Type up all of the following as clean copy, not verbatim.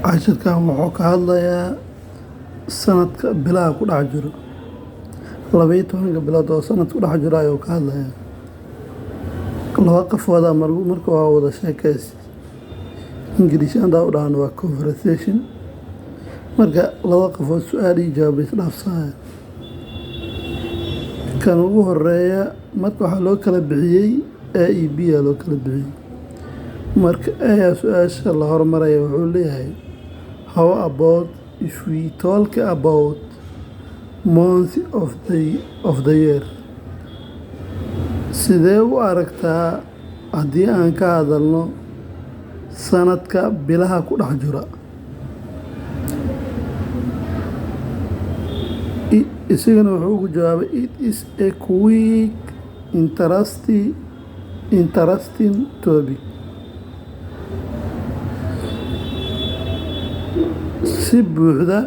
Cashirkan wuxuu ka hadlayaa sanadka bilaha ku dhex jiro. 12 bilood oo sanad ku dhex jiro ayuu ka hadlayaa. Laba qofooda marka waa wada sheekaysi. Ingiriisi hadaa u dhahno waa conversation. Marka laba qofood su'aal iyo jawaab isdhaafsanaya. Kan ugu horeeya marka waxaa loo kala bixiyay A iyo B loo kala bixiyay. Marka ayaa su'aasha la hormaraya wuxuu leeyahay how about if we talk about month of the year? Sidee u aragtaa haddii aan ka hadalno sanadka bilaha ku dhex jira? Isagana wuxuu ugu jawaabay it is a quick interesting topic. Si buuxda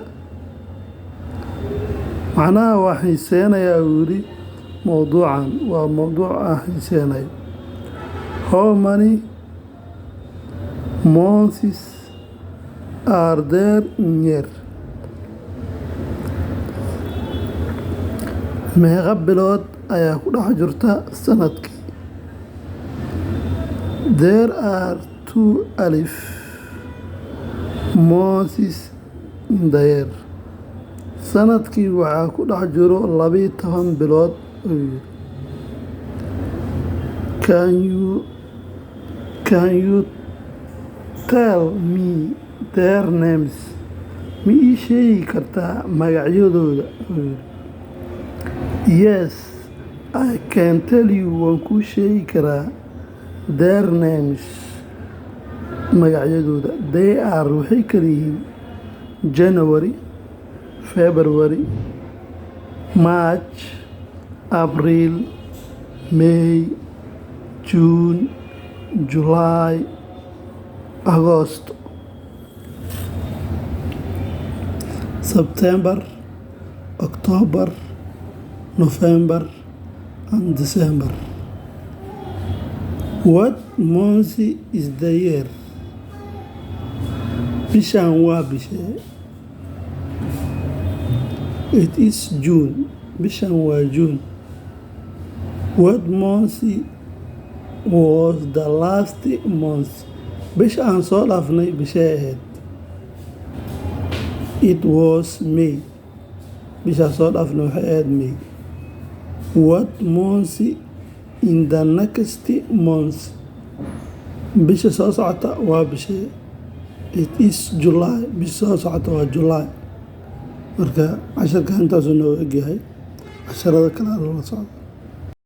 macnaha waa xiiseynayaa uu yidhi mowduucan waa mowduuc aan xiiseynayo. How many months are there in year? Meeqa bilood ayaa ku dhex jirta sanadkii? There are 2 months in the year. Sanadkii waxaa ku dhex jiro 12 bilood ayuu yidhi. Can you tell me their names? Ma ii sheegi kartaa magacyadooda? Yes, I can tell you. Waan kuu sheegi karaa their names magacyadooda. They are waxay kala yihiin January, February, March, April, May, June, July, August, September, October, November, and December. What month is the year? Bishan waa bishee? It is June. Bishan waa June. What month was the last month? Bisha aan soo dhaafnay bishee ahayd? It was May. Bisha soo dhaafnay waxay ahayd May. What month in the next month? Bisha soo socota waa bishee? It is July. Bisha soo socota waa July. Marka casharka intaasuu noo egyahay. Casharada kale la socdo.